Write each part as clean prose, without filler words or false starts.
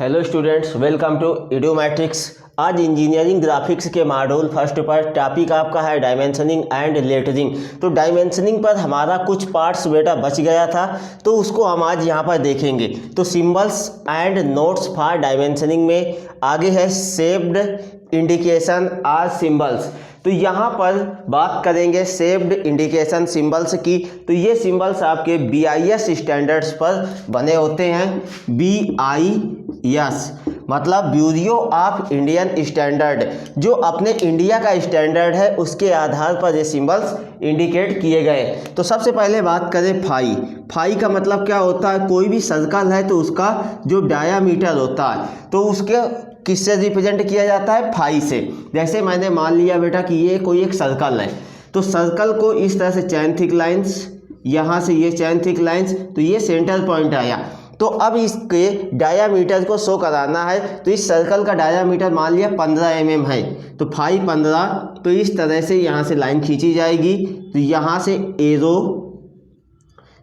Hello students, welcome to इडोमैट्रिक्स। आज engineering graphics के मॉड्यूल फर्स्ट पर टॉपिक आपका है डायमेंशनिंग एंड लेटरिंग। तो डायमेंशनिंग पर हमारा कुछ पार्ट्स बेटा बच गया था, तो उसको हम आज यहाँ पर देखेंगे। तो symbols and notes for dimensioning में आगे है शेप्ड इंडिकेशन आर सिंबल्स। तो यहाँ पर बात करेंगे शेप्ड इंडिकेशन सिंबल्स की। तो ये सिंबल्स आपके BIS स्टैंडर्ड्स पर बने होते हैं। BIS मतलब ब्यूरो ऑफ इंडियन स्टैंडर्ड, जो अपने इंडिया का स्टैंडर्ड है उसके आधार पर ये सिंबल्स इंडिकेट किए गए। तो सबसे पहले बात करें फाई। फाई का मतलब क्या होता है? कोई भी सर्कल है तो उसका जो डायामीटर होता है तो उसके किससे रिप्रेजेंट किया जाता है? फाई से। जैसे मैंने मान लिया बेटा कि ये कोई एक सर्कल है, तो सर्कल को इस तरह से चैन थिक लाइंस, यहाँ से ये चैन थिक लाइंस, तो ये सेंटर पॉइंट आया। तो अब इसके डायामीटर को शो कराना है, तो इस सर्कल का डायामीटर मान लिया 15 mm है, तो फाई 15। तो इस तरह से यहाँ से लाइन खींची जाएगी, तो यहाँ से एरो,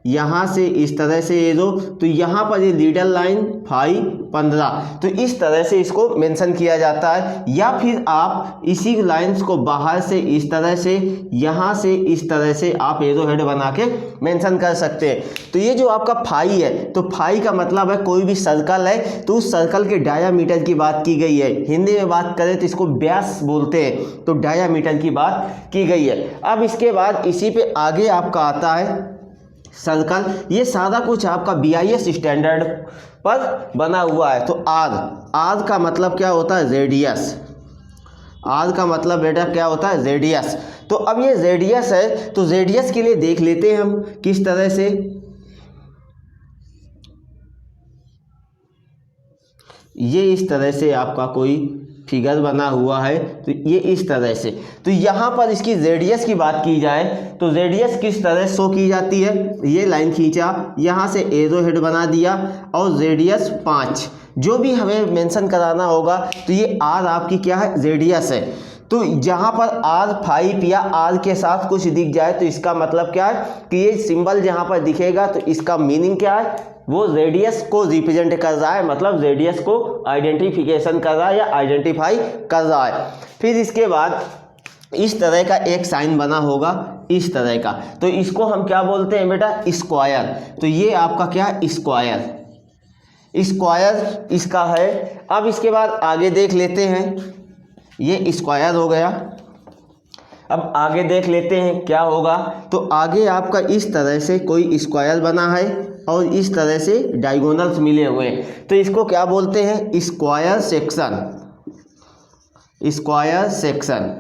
यहाँ से इस तरह से एरो, तो यहाँ पर ये लीडर लाइन फाई 15। तो इस तरह से इसको मेंशन किया जाता है। या फिर आप इसी लाइंस को बाहर से इस तरह से, यहाँ से इस तरह से आप एरो हेड बना के मेंशन कर सकते हैं। तो ये जो आपका फाई है, तो फाई का मतलब है कोई भी सर्कल है तो उस सर्कल के डायामीटर की बात की गई है। हिंदी में बात करें तो इसको व्यास बोलते हैं, तो डायामीटर की बात की गई है। अब इसके बाद इसी पे आगे आपका आता है सर्कल। ये सारा कुछ आपका BIS स्टैंडर्ड पर बना हुआ है। तो आर का मतलब क्या होता है? रेडियस। आर का मतलब बेटा क्या होता है? रेडियस। तो अब ये रेडियस है, तो रेडियस के लिए देख लेते हैं हम किस तरह से। ये इस तरह से आपका कोई फिगर बना हुआ है, तो ये इस तरह से। तो यहाँ पर इसकी रेडियस की बात की जाए तो रेडियस किस तरह शो की जाती है? ये लाइन खींचा, यहाँ से एरो हेड बना दिया और रेडियस 5 जो भी हमें मेंशन कराना होगा। तो ये आर आपकी क्या है? रेडियस है। तो जहाँ पर R5 या R के साथ कुछ दिख जाए तो इसका मतलब क्या है कि ये सिंबल जहाँ पर दिखेगा तो इसका मीनिंग क्या है? वो रेडियस को रिप्रेजेंट कर रहा है, मतलब रेडियस को आइडेंटिफिकेशन कर रहा है या आइडेंटिफाई कर रहा है। फिर इसके बाद इस तरह का एक साइन बना होगा, इस तरह का, तो इसको हम क्या बोलते हैं बेटा? स्क्वायर। तो ये आपका क्या है? स्क्वायर। स्क्वायर इसका है। अब इसके बाद आगे देख लेते हैं, ये स्क्वायर हो गया। अब आगे देख लेते हैं क्या होगा। तो आगे आपका इस तरह से कोई स्क्वायर बना है और इस तरह से डायगोनल्स मिले हुए हैं, तो इसको क्या बोलते हैं? Square section. Square section.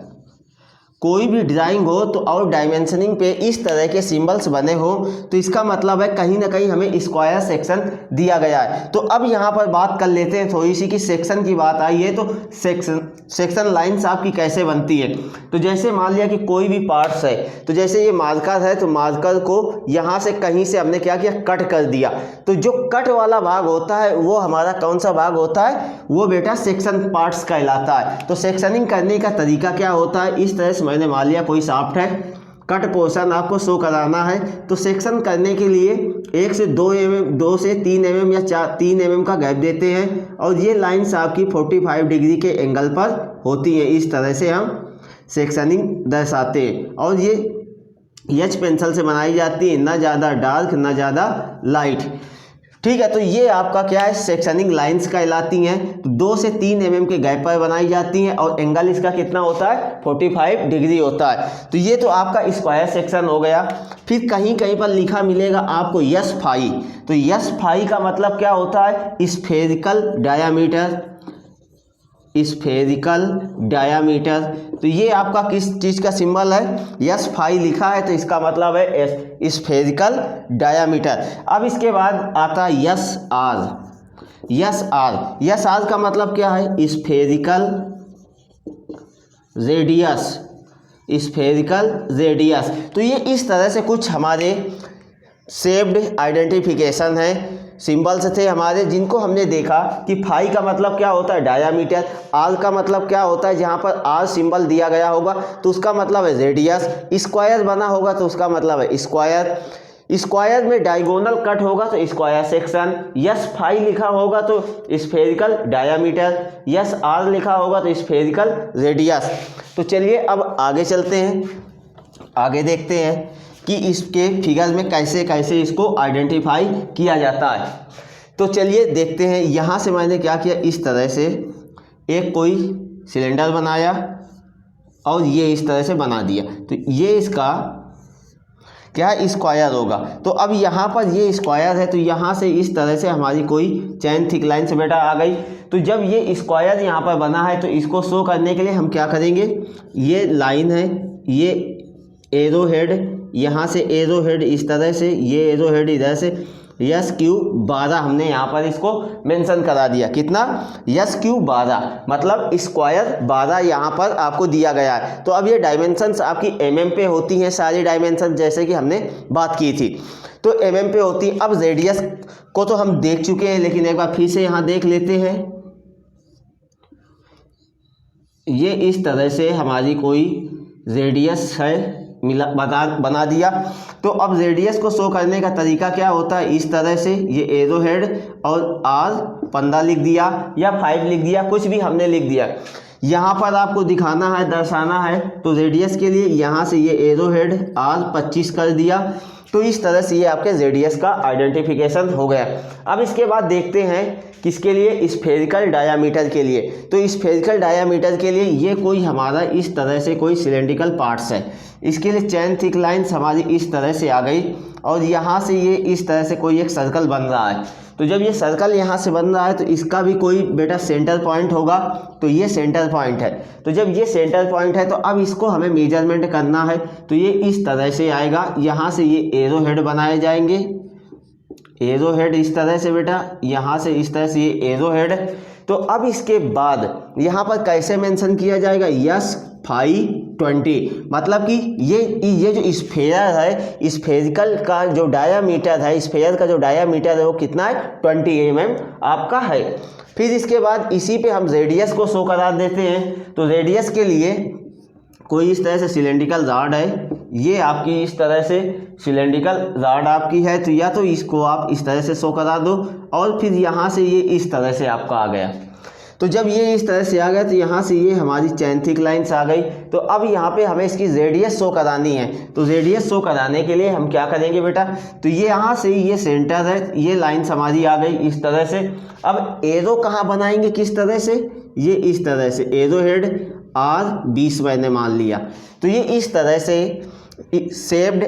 कोई भी ड्राइंग हो तो और डायमेंशनिंग पे इस तरह के सिंबल्स बने हो तो इसका मतलब है कहीं ना कहीं हमें स्क्वायर सेक्शन दिया गया है। तो अब यहाँ पर बात कर लेते हैं थोड़ी सी कि सेक्शन की बात आई है तो सेक्शन लाइंस आपकी कैसे बनती है। तो जैसे मान लिया कि कोई भी पार्ट्स है, तो जैसे ये मार्कर है, तो मार्कर को यहाँ से कहीं से हमने क्या किया? कट कर दिया। तो जो कट वाला भाग होता है वो हमारा कौन सा भाग होता है? वो बेटा सेक्शन पार्ट्स कहलाता है। तो सेक्शनिंग करने का तरीका क्या होता है? इस तरह से मैंने मान लिया कोई शाफ्ट है, कट पोर्शन आपको शो कराना है, तो सेक्शन करने के लिए 1 से 2 mm, 2 से 3 mm या 3 mm का गैप देते हैं और ये लाइंस आपकी 45 डिग्री के एंगल पर होती है। इस तरह से हम सेक्शनिंग दर्शाते हैं और ये एच पेंसिल से बनाई जाती है, ना ज़्यादा डार्क ना ज़्यादा लाइट। ठीक है, तो ये आपका क्या है? सेक्शनिंग लाइंस कहलाती हैं। तो 2 से 3 mm के गैप पर बनाई जाती हैं और एंगल इसका कितना होता है? 45 डिग्री होता है। तो ये तो आपका स्क्वायर सेक्शन हो गया। फिर कहीं कहीं पर लिखा मिलेगा आपको यस फाई। तो यस फाई का मतलब क्या होता है? Spherical diameter. Spherical diameter. तो ये आपका किस चीज़ का सिंबल है? यस फाई लिखा है तो इसका मतलब है स्फेरिकल डायामीटर। अब इसके बाद आता है S R. S R. S R का मतलब क्या है? Spherical radius. Spherical radius. तो ये इस तरह से कुछ हमारे शेप्ड आइडेंटिफिकेशन है, सिंबल्स थे हमारे, जिनको हमने देखा कि फाई का मतलब क्या होता है? डायामीटर। आर का मतलब क्या होता है? जहाँ पर आर सिंबल दिया गया होगा तो उसका मतलब है रेडियस। स्क्वायर बना होगा तो उसका मतलब है स्क्वायर। स्क्वायर में डायगोनल कट होगा तो स्क्वायर सेक्शन, यस फाई लिखा होगा तो स्फेरिकल डायामीटर, यस आर लिखा होगा तो स्फेरिकल रेडियस। तो चलिए अब आगे चलते हैं, आगे देखते हैं कि इसके फिगर में कैसे कैसे इसको आइडेंटिफाई किया जाता है। तो चलिए देखते हैं। यहाँ से मैंने क्या किया, इस तरह से एक कोई सिलेंडर बनाया और ये इस तरह से बना दिया, तो ये इसका क्या स्क्वायर होगा। तो अब यहाँ पर ये स्क्वायर है, तो यहाँ से इस तरह से हमारी कोई चैन थिक लाइन से बेटा आ गई। तो जब ये स्क्वायर यहाँ पर बना है तो इसको शो करने के लिए हम क्या करेंगे, ये लाइन है, ये एरो हेड, यहाँ से एरो हेड इस तरह से, ये एरो हेड इधर से, यस क्यू 12 हमने यहाँ पर इसको मेंशन करा दिया। कितना, यस क्यू 12, मतलब स्क्वायर 12 यहाँ पर आपको दिया गया है। तो अब ये डायमेंशंस आपकी mm पे होती हैं, सारी डायमेंशन जैसे कि हमने बात की थी, तो mm पे होती है। अब रेडियस को तो हम देख चुके हैं, लेकिन एक बार फिर से यहाँ देख लेते हैं। ये इस तरह से हमारी कोई रेडियस है, बना दिया। तो अब रेडियस को शो करने का तरीका क्या होता है, इस तरह से ये एरो हेड और R 15 लिख दिया या 5 लिख दिया, कुछ भी हमने लिख दिया। यहाँ पर आपको दिखाना है, दर्शाना है, तो रेडियस के लिए यहाँ से ये एरो हेड R 25 कर दिया। तो इस तरह से ये आपके रेडियस का आइडेंटिफिकेशन हो गया। अब इसके बाद देखते हैं किसके लिए, स्फेरिकल डायामीटर के लिए। तो स्फेरिकल डायामीटर के लिए ये कोई हमारा इस तरह से कोई सिलेंड्रिकल पार्ट्स है, इसके लिए चैन थिक लाइन्स हमारी इस तरह से आ गई और यहाँ से ये इस तरह से कोई एक सर्कल बन रहा है। तो जब ये सर्कल यहाँ से बन रहा है तो इसका भी कोई बेटा सेंटर पॉइंट होगा, तो ये सेंटर पॉइंट है। तो जब ये सेंटर पॉइंट है तो अब इसको हमें मेजरमेंट करना है, तो ये इस तरह से आएगा। यहाँ से ये एरो हेड बनाए जाएंगे, एरो हेड इस तरह से बेटा, यहाँ से इस तरह से ये एरो हेड। तो अब इसके बाद यहाँ पर कैसे मेंशन किया जाएगा, यस फाई 20, मतलब कि ये जो स्फेयर है, स्फेरिकल का जो डायामीटर है, स्फेयर का जो डायामीटर है वो कितना है, 20 mm आपका है। फिर इसके बाद इसी पे हम रेडियस को शो करा देते हैं। तो रेडियस के लिए कोई इस तरह से सिलेंड्रिकल रॉड है, ये आपकी इस तरह से सिलेंड्रिकल रॉड आपकी है, तो या तो इसको आप इस तरह से शो करा दो और फिर यहाँ से ये इस तरह से आपका आ गया। तो जब ये इस तरह से आ गया तो यहाँ से ये हमारी चैन थिक लाइन्स आ गई। तो अब यहाँ पे हमें इसकी रेडियस शो करानी है, तो रेडियस शो कराने के लिए हम क्या करेंगे बेटा, तो ये यहाँ से ये सेंटर है, ये लाइन्स हमारी आ गई इस तरह से। अब एरो कहाँ बनाएंगे, किस तरह से, ये इस तरह से एरो हेड R 20 मैंने मान लिया। तो ये इस तरह से शेप्ड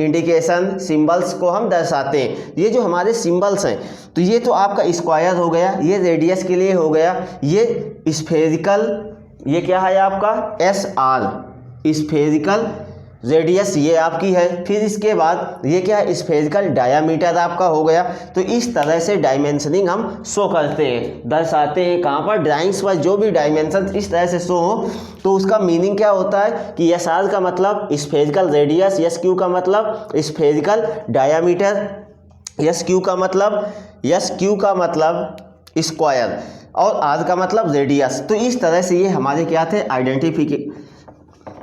इंडिकेशन सिंबल्स को हम दर्शाते हैं। ये जो हमारे सिंबल्स हैं, तो ये तो आपका स्क्वायर हो गया, ये रेडियस के लिए हो गया, ये स्फेरिकल, ये क्या है आपका SR स्फेरिकल रेडियस ये आपकी है। फिर इसके बाद ये क्या है, स्फेरिकल डायामीटर आपका हो गया। तो इस तरह से डायमेंशनिंग हम शो करते हैं, दर्शाते हैं। कहाँ पर, ड्राइंग्स पर जो भी डायमेंशन इस तरह से शो हो तो उसका मीनिंग क्या होता है कि SR का मतलब स्फेरिकल रेडियस, SQ का मतलब स्फेरिकल डायामीटर, SQ का मतलब स्क्वायर और R का मतलब रेडियस। तो इस तरह से ये हमारे क्या थे,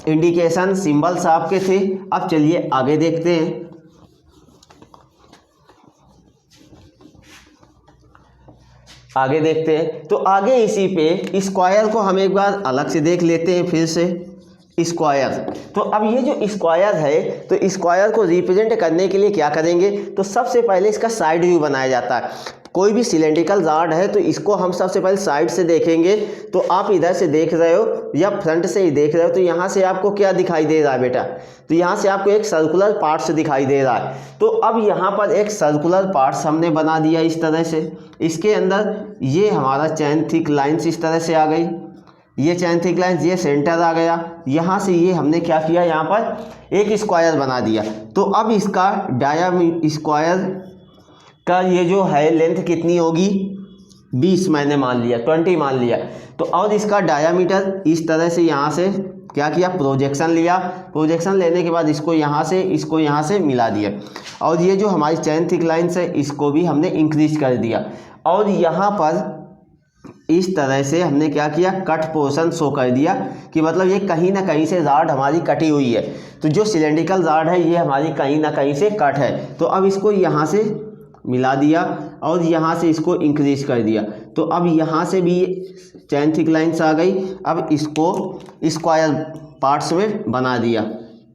इंडिकेशन सिंबल्स आपके थे। अब चलिए आगे देखते हैं। आगे देखते हैं तो आगे इसी पे स्क्वायर को हम एक बार अलग से देख लेते हैं फिर से। स्क्वायर, तो अब ये जो स्क्वायर है, तो स्क्वायर को रिप्रेजेंट करने के लिए क्या करेंगे, तो सबसे पहले इसका साइड व्यू बनाया जाता है। कोई भी सिलेंड्रिकल रॉड है तो इसको हम सबसे पहले साइड से देखेंगे। तो आप इधर से देख रहे हो या फ्रंट से ही देख रहे हो, तो यहाँ से आपको क्या दिखाई दे रहा है बेटा, तो यहाँ से आपको एक सर्कुलर पार्ट्स दिखाई दे रहा है। तो अब यहाँ पर एक सर्कुलर पार्ट्स हमने बना दिया इस तरह से। इसके अंदर ये हमारा चैन थिक लाइन्स इस तरह से आ गई, ये चैन थिक लाइन्स, ये सेंटर आ गया। यहाँ से ये हमने क्या किया, यहाँ पर एक स्क्वायर बना दिया। तो अब इसका स्क्वायर का ये जो है लेंथ कितनी होगी, 20 मैंने मान लिया, 20 मान लिया। तो और इसका डायामीटर इस तरह से यहाँ से क्या किया, प्रोजेक्शन लिया। प्रोजेक्शन लेने के बाद इसको यहाँ से मिला दिया। और ये जो हमारी चैन थिक लाइन्स है इसको भी हमने इंक्रीज कर दिया। और यहाँ पर इस तरह से हमने क्या किया, कट पोर्शन शो कर दिया कि मतलब ये कहीं ना कहीं से रॉड हमारी कटी हुई है। तो जो सिलेंड्रिकल रॉड है ये हमारी कहीं ना कहीं से कट है। तो अब इसको यहाँ से मिला दिया और यहाँ से इसको इंक्रीज कर दिया। तो अब यहाँ से भी चैन थिक लाइन्स आ गई। अब इसको स्क्वायर पार्ट्स में बना दिया,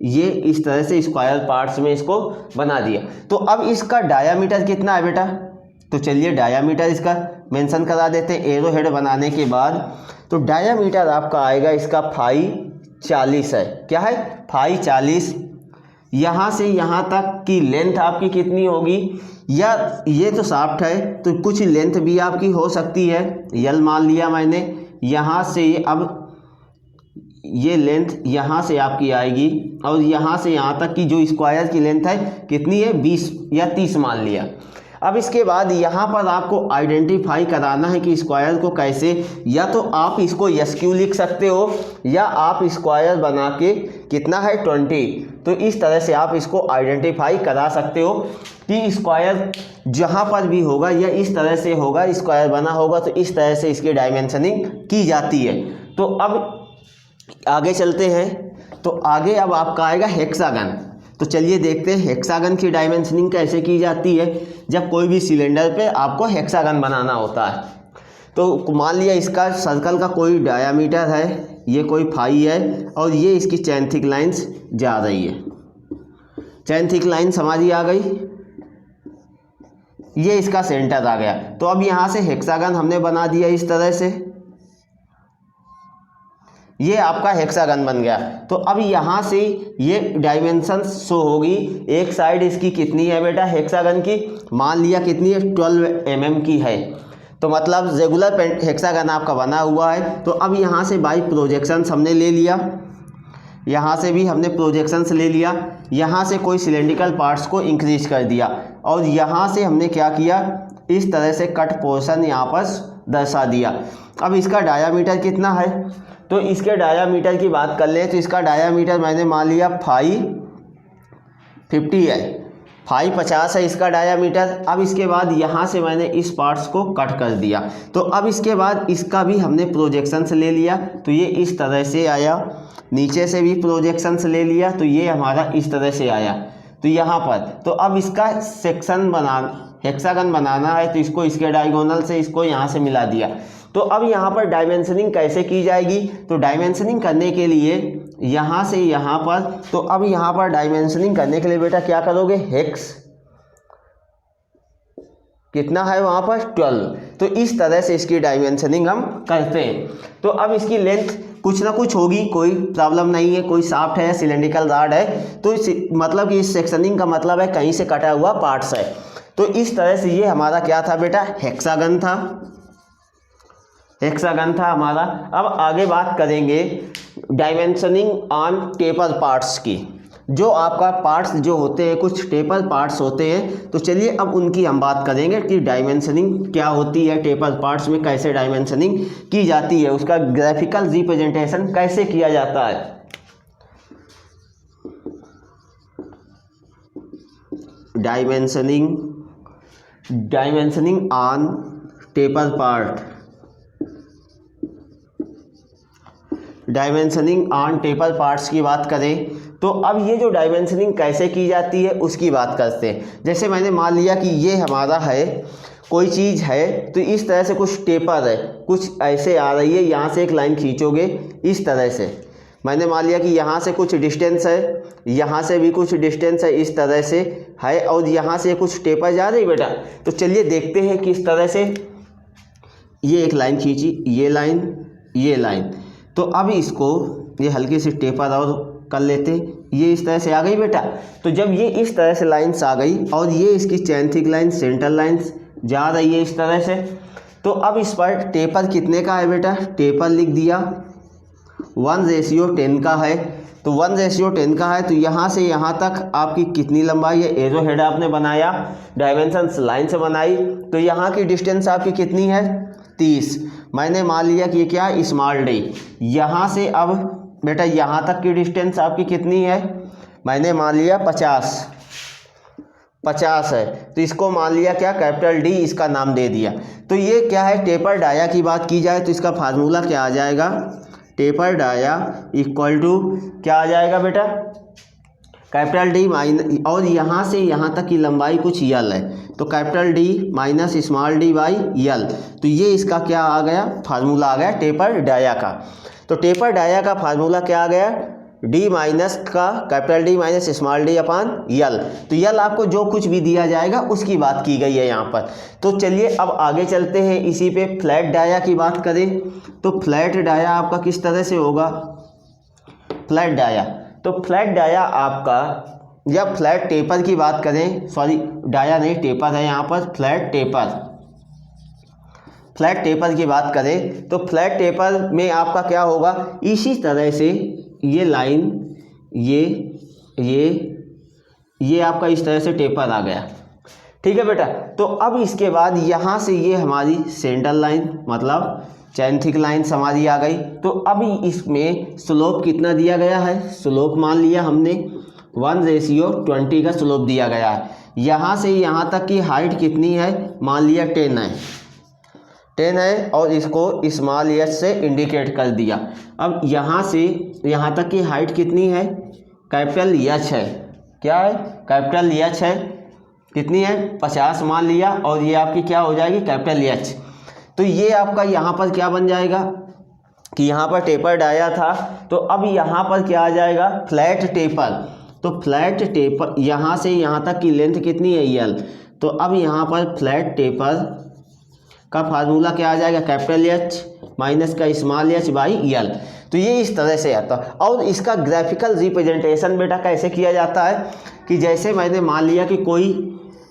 ये इस तरह से स्क्वायर पार्ट्स में इसको बना दिया। तो अब इसका डायामीटर कितना है बेटा, तो चलिए डायामीटर इसका मेंशन करा देते हैं एरो हेड बनाने के बाद। तो डायामीटर आपका आएगा इसका फाई 40 है। क्या है, फाई 40। यहाँ से यहाँ तक की लेंथ आपकी कितनी होगी, या ये तो शाफ्ट है तो कुछ लेंथ भी आपकी हो सकती है, यल मान लिया मैंने। यहाँ से अब ये लेंथ यहाँ से आपकी आएगी और यहाँ से यहाँ तक की जो स्क्वायर की लेंथ है कितनी है, 20 या 30 मान लिया। अब इसके बाद यहाँ पर आपको आइडेंटिफाई कराना है कि स्क्वायर को कैसे, या तो आप इसको एसक्यू लिख सकते हो या आप स्क्वायर बना के कितना है 20, तो इस तरह से आप इसको आइडेंटिफाई करा सकते हो कि स्क्वायर जहाँ पर भी होगा या इस तरह से होगा, स्क्वायर बना होगा तो इस तरह से इसकी डायमेंशनिंग की जाती है। तो अब आगे चलते हैं। तो आगे अब आपका आएगा हेक्सागन। तो चलिए देखते हैं हेक्सागन की डायमेंशनिंग कैसे की जाती है जब कोई भी सिलेंडर पे आपको हेक्सागन बनाना होता है। तो मान लिया इसका सर्कल का कोई डायामीटर है, ये कोई फाई है और ये इसकी चैन थिक लाइन्स जा रही है। चैन थिक लाइन्स हमारी आ गई, ये इसका सेंटर आ गया। तो अब यहाँ से हेक्सागन हमने बना दिया इस तरह से, ये आपका हेक्सागन बन गया। तो अब यहाँ से ये डायमेंशन शो होगी। एक साइड इसकी कितनी है बेटा हेक्सागन की, मान लिया कितनी है 12 mm की है। तो मतलब रेगुलर हेक्सागन आपका बना हुआ है। तो अब यहाँ से बाई प्रोजेक्शंस हमने ले लिया, यहाँ से भी हमने प्रोजेक्शंस ले लिया, यहाँ से कोई सिलेंड्रिकल पार्ट्स को इंक्रीज कर दिया और यहाँ से हमने क्या किया, इस तरह से कट पोर्शन यहाँ पर दर्शा दिया। अब इसका डायामीटर कितना है, तो इसके डायामीटर की बात कर लें तो इसका डायामीटर मैंने मान लिया फाई 50 है, फाई 50 है इसका डायामीटर। अब इसके बाद यहाँ से मैंने इस पार्ट्स को कट कर दिया। तो अब इसके बाद इसका भी हमने प्रोजेक्शंस ले लिया, तो ये इस तरह से आया। नीचे से भी प्रोजेक्शंस ले लिया तो ये हमारा इस तरह से आया। तो यहाँ पर तो अब इसका सेक्शन हेक्सागन बनाना है तो इसको इसके डायगोनल से इसको यहाँ से मिला दिया। तो अब यहाँ पर डायमेंशनिंग कैसे की जाएगी, तो डायमेंशनिंग करने के लिए यहाँ से यहाँ पर, तो अब यहाँ पर डायमेंशनिंग करने के लिए बेटा क्या करोगे, हेक्स कितना है वहाँ पर 12। तो इस तरह से इसकी डायमेंशनिंग हम करते हैं। तो अब इसकी लेंथ कुछ ना कुछ होगी, कोई प्रॉब्लम नहीं है, कोई शाफ्ट है सिलेंड्रिकल रॉड है तो मतलब कि इस सेक्शनिंग का मतलब है कहीं से कटा हुआ पार्ट्स है। तो इस तरह से ये हमारा क्या था बेटा, हेक्सागन था, हेक्सागन था हमारा। अब आगे बात करेंगे डायमेंशनिंग ऑन टेपर पार्ट्स की। जो आपका पार्ट्स जो होते हैं कुछ टेपर पार्ट्स होते हैं, तो चलिए अब उनकी हम बात करेंगे कि डायमेंशनिंग क्या होती है, टेपर पार्ट्स में कैसे डायमेंशनिंग की जाती है, उसका ग्राफिकल रिप्रेजेंटेशन कैसे किया जाता है। Dimensioning on taper part, dimensioning on taper parts की बात करें तो अब ये जो डायमेंशनिंग कैसे की जाती है उसकी बात करते हैं। जैसे मैंने मान लिया कि ये हमारा है, कोई चीज़ है तो इस तरह से कुछ टेपर है, कुछ ऐसे आ रही है, यहाँ से एक लाइन खींचोगे इस तरह से। मैंने मान लिया कि यहाँ से कुछ डिस्टेंस है, यहाँ से भी कुछ डिस्टेंस है, इस तरह से है और यहाँ से कुछ टेपर जा रही बेटा। तो चलिए देखते हैं किस तरह से। ये एक लाइन खींची, ये लाइन, तो अब इसको ये हल्की सी टेपर और कर लेते, ये इस तरह से आ गई बेटा। तो जब ये इस तरह से लाइंस आ गई और ये इसकी चैन थिक लाइन सेंटर लाइंस जा रही है इस तरह से, तो अब इस पर टेपर कितने का है बेटा, टेपर लिख दिया 1:10 का है। तो 1:10 का है तो यहाँ से यहाँ तक आपकी कितनी लंबाई है, एरो हेड आपने बनाया, डायमेंशंस लाइन से बनाई, तो यहाँ की डिस्टेंस आपकी कितनी है 30। मैंने मान लिया कि ये क्या है स्मॉल डी। यहाँ से अब बेटा यहाँ तक की डिस्टेंस आपकी कितनी है, मैंने मान लिया 50। 50 है, तो इसको मान लिया क्या, कैपिटल डी इसका नाम दे दिया। तो ये क्या है, टेपर डाया की बात की जाए तो इसका फार्मूला क्या आ जाएगा, टेपर डाया इक्वल टू क्या आ जाएगा बेटा, कैपिटल डी माइनस, और यहाँ से यहाँ तक की लंबाई कुछ यल है, तो capital D minus small D by यल। तो ये इसका क्या आ गया, फार्मूला आ गया टेपर डाया का। तो टेपर डाया का फार्मूला क्या आ गया, डी माइनस का capital D minus small D upon L. तो यल आपको जो कुछ भी दिया जाएगा उसकी बात की गई है यहाँ पर। तो चलिए अब आगे चलते हैं, इसी पे फ्लैट डाया की बात करें तो फ्लैट डाया आपका किस तरह से होगा, फ्लैट डाया, तो फ्लैट डाया आपका, या फ्लैट टेपर की बात करें, सॉरी डाया नहीं टेपर है यहाँ पर, फ्लैट टेपर, फ्लैट टेपर की बात करें तो फ्लैट टेपर में आपका क्या होगा, इसी तरह से ये लाइन, ये आपका इस तरह से टेपर आ गया, ठीक है बेटा। तो अब इसके बाद यहाँ से ये हमारी सेंट्रल लाइन मतलब चैन थिक लाइन हमारी आ गई। तो अब इसमें स्लोप कितना दिया गया है, स्लोप मान लिया हमने 1:20 का स्लोप दिया गया है। यहाँ से यहाँ तक की हाइट कितनी है, मान लिया 10 है, 10 है, और इसको स्मॉल एच से इंडिकेट कर दिया। अब यहाँ से यहाँ तक की हाइट कितनी है, कैपिटल एच है, क्या है, कैपिटल एच है, कितनी है 50 मान लिया, और ये आपकी क्या हो जाएगी, कैपिटल एच। तो ये आपका यहाँ पर क्या बन जाएगा कि यहाँ पर टेपर डाया था, तो अब यहाँ पर क्या आ जाएगा, फ्लैट टेपर। तो फ्लैट टेपर यहाँ से यहाँ तक की लेंथ कितनी है, यल। तो अब यहाँ पर फ्लैट टेपर का फार्मूला क्या आ जाएगा, कैपिटल एच माइनस का स्मॉल एच बाई यल। तो ये इस तरह से आता है। और इसका ग्राफिकल रिप्रेजेंटेशन बेटा कैसे किया जाता है कि जैसे मैंने मान लिया कि कोई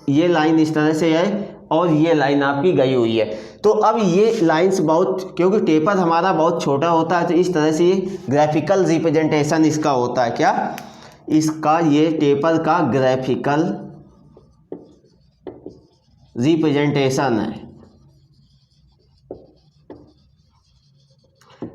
ये लाइन इस तरह से है और ये लाइन आपकी गई हुई है, तो अब ये लाइंस बहुत, क्योंकि टेपर हमारा बहुत छोटा होता है, तो इस तरह से ये ग्राफिकल रिप्रेजेंटेशन इसका होता है, क्या इसका, ये टेपर का ग्राफिकल रिप्रेजेंटेशन है।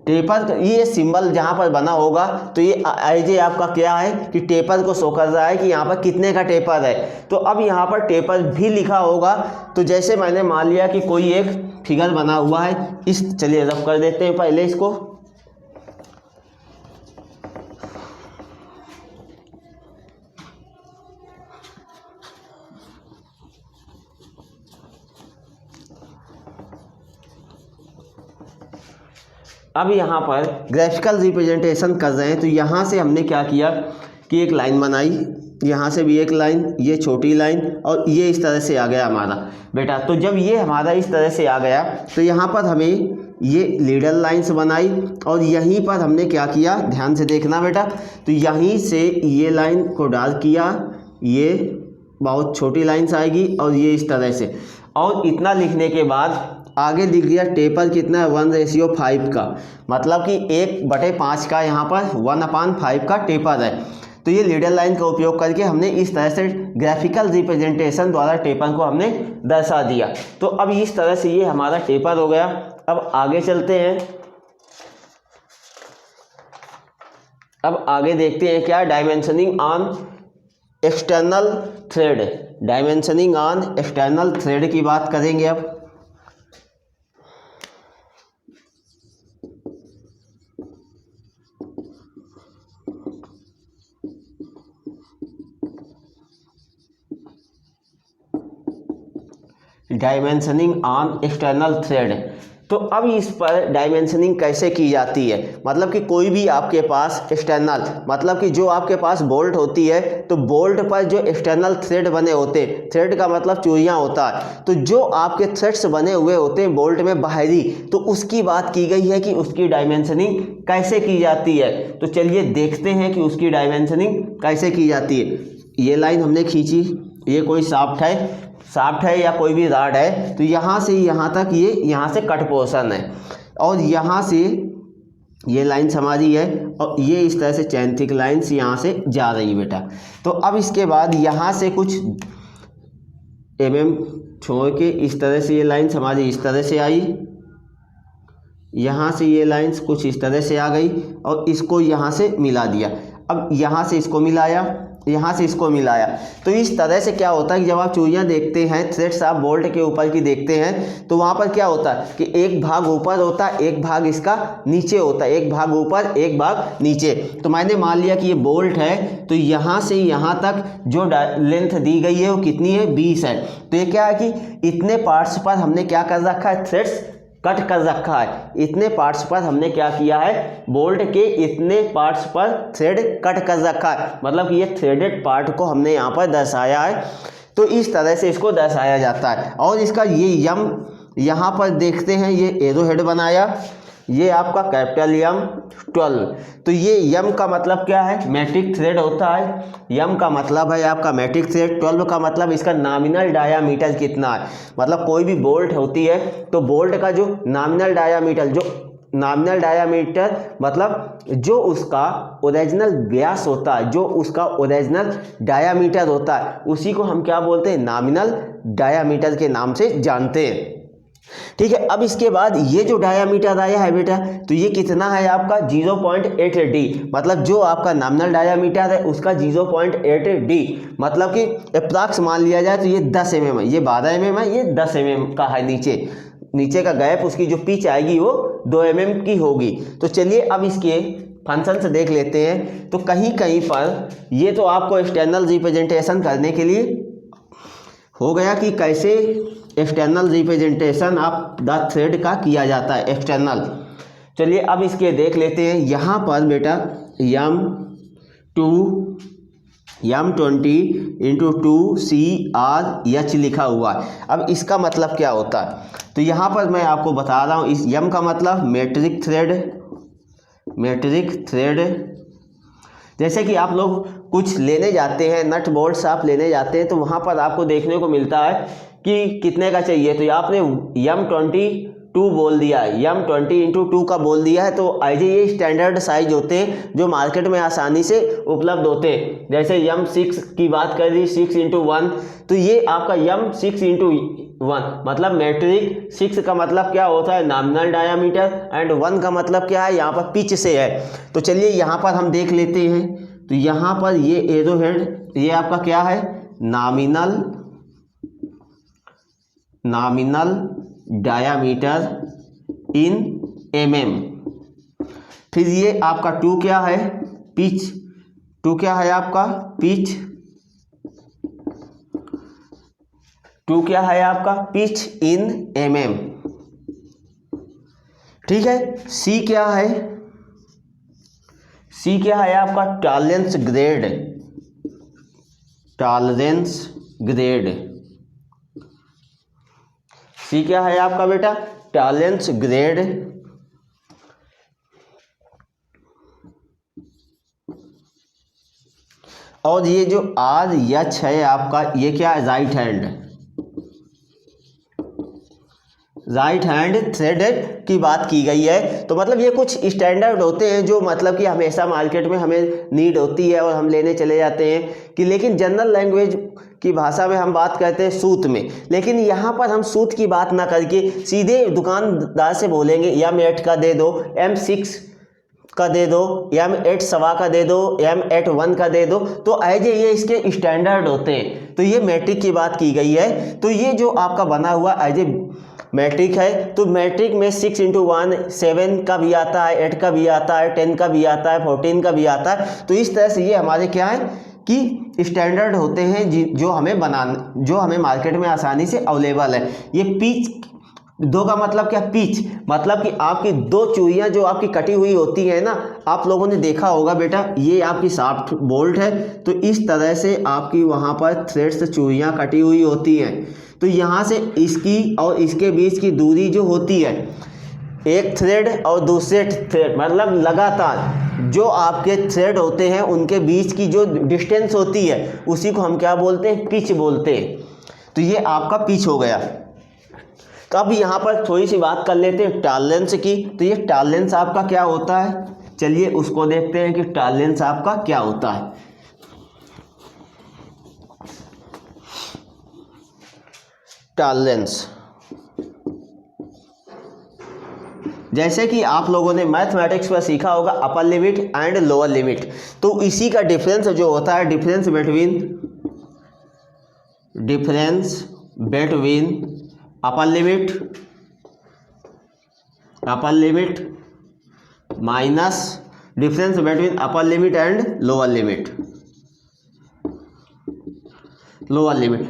टेपर ये सिंबल जहाँ पर बना होगा तो ये आईजे आपका क्या है कि टेपर को शो कर रहा है कि यहाँ पर कितने का टेपर है। तो अब यहाँ पर टेपर भी लिखा होगा। तो जैसे मैंने मान लिया कि कोई एक फिगर बना हुआ है, इस, चलिए रफ कर देते हैं पहले इसको। अब यहाँ पर ग्राफिकल रिप्रेजेंटेशन कर रहे हैं, तो यहाँ से हमने क्या किया कि एक लाइन बनाई, यहाँ से भी एक लाइन, ये छोटी लाइन, और ये इस तरह से आ गया हमारा बेटा। तो जब ये हमारा इस तरह से आ गया तो यहाँ पर हमें ये लीडर लाइंस बनाई, और यहीं पर हमने क्या किया, ध्यान से देखना बेटा, तो यहीं से ये लाइन को डार्क किया, ये बहुत छोटी लाइन्स आएगी, और ये इस तरह से, और इतना लिखने के बाद आगे लिख दिया टेपर कितना है, 1:5 का, मतलब कि 1/5 का यहाँ पर 1/5 का टेपर है। तो ये लीडर लाइन का उपयोग करके हमने इस तरह से ग्राफिकल रिप्रेजेंटेशन द्वारा टेपर को हमने दर्शा दिया। तो अब इस तरह से ये हमारा टेपर हो गया। अब आगे चलते हैं, अब आगे देखते हैं क्या, dimensioning on external thread, dimensioning on external thread की बात करेंगे। अब डायमेंशनिंग ऑन एक्सटर्नल थ्रेड, तो अब इस पर डायमेंशनिंग कैसे की जाती है, मतलब कि कोई भी आपके पास एक्सटर्नल, मतलब कि जो आपके पास बोल्ट होती है, तो बोल्ट पर जो एक्सटर्नल थ्रेड बने होते हैं, थ्रेड का मतलब चूड़ियाँ होता है, तो जो आपके थ्रेड्स बने हुए होते हैं बोल्ट में बाहरी, तो उसकी बात की गई है कि उसकी डायमेंशनिंग कैसे की जाती है। तो चलिए देखते हैं कि उसकी डायमेंशनिंग कैसे की जाती है। ये लाइन हमने खींची, ये कोई शाफ्ट है या कोई भी रॉड है, तो यहाँ से यहाँ तक ये यहाँ से कट पोर्शन है, और यहाँ से ये लाइन्स हमारी है, और ये इस तरह से चैन थिक लाइन्स यहाँ से जा रही है बेटा। तो अब इसके बाद यहाँ से कुछ छोड़ के इस तरह से ये लाइन्स हमारी इस तरह से आई, यहाँ से ये लाइन्स कुछ इस तरह से आ गई, और इसको यहाँ से मिला दिया। अब यहाँ से इसको मिलाया, यहाँ से इसको मिलाया। तो इस तरह से क्या होता है कि जब आप चूड़ियाँ देखते हैं, थ्रेड्स आप बोल्ट के ऊपर की देखते हैं, तो वहाँ पर क्या होता है कि एक भाग ऊपर होता है, एक भाग इसका नीचे होता है, एक भाग ऊपर एक भाग नीचे। तो मैंने मान लिया कि ये बोल्ट है, तो यहाँ से यहाँ तक जो लेंथ दी गई है वो कितनी है, 20 है। तो ये क्या है कि इतने पार्ट्स पर हमने क्या कर रखा है, थ्रेड्स कट कर रखा है। इतने पार्ट्स पर हमने क्या किया है, बोल्ट के इतने पार्ट्स पर थ्रेड कट कर रखा है, मतलब कि ये थ्रेडेड पार्ट को हमने यहाँ पर दर्शाया है। तो इस तरह से इसको दर्शाया जाता है। और इसका ये यम यहाँ पर देखते हैं, ये एरो हेड बनाया, ये आपका कैपिटल यम 12। तो ये यम का मतलब क्या है, मैट्रिक थ्रेड होता है। यम का मतलब है आपका मैट्रिक थ्रेड। 12 का मतलब इसका नॉमिनल डायामीटर कितना है, मतलब कोई भी बोल्ट होती है तो बोल्ट का जो नॉमिनल डायामीटर मतलब जो उसका ओरिजिनल व्यास होता है, जो उसका ओरिजिनल डायामीटर होता है, उसी को हम क्या बोलते हैं, नॉमिनल डायामीटर के नाम से जानते हैं। ठीक है। अब इसके बाद ये जो डायामीटर आया है बेटा, तो ये कितना है आपका 0.8D, मतलब जो आपका नॉमिनल डायामीटर है उसका 0.8D, मतलब कि अप्रॉक्स मान लिया जाए तो ये 10 mm है, ये 12 mm है, ये 10 mm का है। नीचे का गैप, उसकी जो पिच आएगी वो 2 mm की होगी। तो चलिए अब इसके फंक्शन से देख लेते हैं। तो कहीं कहीं पर ये तो आपको एक्सटर्नल रिप्रेजेंटेशन करने के लिए हो गया कि कैसे external representation of the thread का किया जाता है, एक्सटर्नल। चलिए अब इसके देख लेते हैं। यहाँ पर बेटा M20 इंटू 2CRH लिखा हुआ है। अब इसका मतलब क्या होता है, तो यहाँ पर मैं आपको बता रहा हूँ। इस M का मतलब मेट्रिक थ्रेड। जैसे कि आप लोग कुछ लेने जाते हैं, नट बोल्ट्स आप लेने जाते हैं, तो वहाँ पर आपको देखने को मिलता है कि कितने का चाहिए, तो आपने M22 बोल दिया है, M20 इंटू 2 का बोल दिया है। तो ऐसे ये स्टैंडर्ड साइज होते हैं जो मार्केट में आसानी से उपलब्ध होते हैं। जैसे M6 की बात कर दी, 6 इंटू 1, तो ये आपका M6 इंटू 1 मतलब मैट्रिक। 6 का मतलब क्या होता है, नॉमिनल डायामीटर, एंड 1 का मतलब क्या है, यहाँ पर पिच से है। तो चलिए यहाँ पर हम देख लेते हैं। तो यहाँ पर ये एरो हेड, ये आपका क्या है, नॉमिनल डायामीटर इन mm। फिर ये आपका 2 क्या है, पिच। 2 क्या है आपका, पिच। 2 क्या है आपका, पिच इन mm। ठीक है। C क्या है, C क्या है आपका, टॉलरेंस ग्रेड। C क्या है आपका बेटा, टॉलरेंस ग्रेड। और ये जो RH है आपका, ये क्या है, राइट हैंड थ्रेडेड की बात की गई है। तो मतलब ये कुछ स्टैंडर्ड होते हैं जो मतलब कि हमेशा मार्केट में हमें नीड होती है और हम लेने चले जाते हैं कि, लेकिन जनरल लैंग्वेज की भाषा में हम बात करते हैं सूत में। लेकिन यहाँ पर हम सूत की बात ना करके सीधे दुकानदार से बोलेंगे M8 का दे दो, M6 का दे दो, M8 सवा का दे दो, M8 1 का दे दो। तो ऐसे ये इसके स्टैंडर्ड होते हैं। तो ये मैट्रिक की बात की गई है। तो ये जो आपका बना हुआ एज ए मैट्रिक है, तो मैट्रिक में 6 इंटू 1 7 का भी आता है, 8 का भी आता है, 10 का भी आता है, 14 का भी आता है। तो इस तरह से ये हमारे क्या है कि स्टैंडर्ड होते हैं जो हमें मार्केट में आसानी से अवेलेबल है। ये पिच 2 का मतलब क्या, पिच मतलब कि आपकी 2 चूड़ियाँ जो आपकी कटी हुई होती है ना, आप लोगों ने देखा होगा बेटा, ये आपकी शाफ्ट बोल्ट है। तो इस तरह से आपकी वहाँ पर थ्रेड्स चूड़ियाँ कटी हुई होती हैं। तो यहाँ से इसकी और इसके बीच की दूरी जो होती है, एक थ्रेड और दूसरे थ्रेड मतलब लगातार जो आपके थ्रेड होते हैं उनके बीच की जो डिस्टेंस होती है, उसी को हम क्या बोलते हैं, पिच बोलते हैं। तो ये आपका पिच हो गया। तो अब यहाँ पर थोड़ी सी बात कर लेते हैं टॉलरेंस की। तो ये टॉलरेंस आपका क्या होता है, चलिए उसको देखते हैं कि टॉलरेंस आपका क्या होता है। जैसे कि आप लोगों ने मैथमेटिक्स में सीखा होगा upper limit and lower limit, तो इसी का डिफरेंस जो होता है, difference between upper limit minus difference between upper limit and lower limit.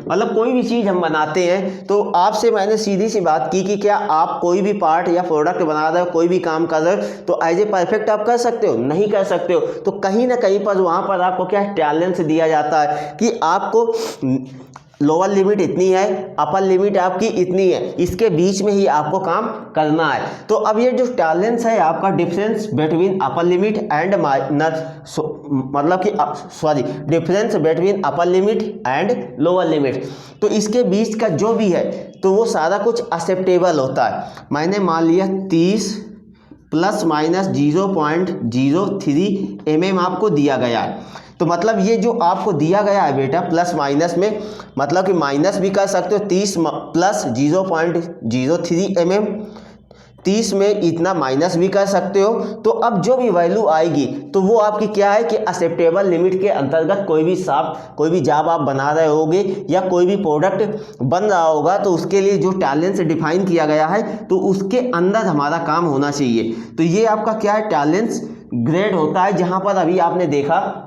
मतलब कोई भी चीज़ हम बनाते हैं तो आपसे मैंने सीधी सी बात की कि क्या आप कोई भी पार्ट या प्रोडक्ट बना रहे हो, कोई भी काम कर रहे हो, तो एज ए परफेक्ट आप कर सकते हो? नहीं कर सकते हो। तो कहीं ना कहीं पर वहाँ पर आपको क्या टैलेंट दिया जाता है कि आपको लोअर लिमिट इतनी है, अपर लिमिट आपकी इतनी है, इसके बीच में ही आपको काम करना है। तो अब ये जो टैलेंट है आपका difference between upper limit and difference between upper limit and lower limit, तो इसके बीच का जो भी है तो वो सारा कुछ एक्सेप्टेबल होता है। मैंने मान लिया 30 ± 0.03 mm आपको दिया गया है, तो मतलब ये जो आपको दिया गया है बेटा प्लस माइनस में, मतलब कि माइनस भी कर सकते हो 30 + 0.03 mm, 30 में इतना माइनस भी कर सकते हो। तो अब जो भी वैल्यू आएगी तो वो आपकी क्या है कि एक्सेप्टेबल लिमिट के अंतर्गत कोई भी जॉब आप बना रहे होगे या कोई भी प्रोडक्ट बन रहा होगा, तो उसके लिए जो टैलेंट डिफाइन किया गया है तो उसके अंदर हमारा काम होना चाहिए। तो ये आपका क्या है, टैलेंट ग्रेड होता है। जहाँ पर अभी आपने देखा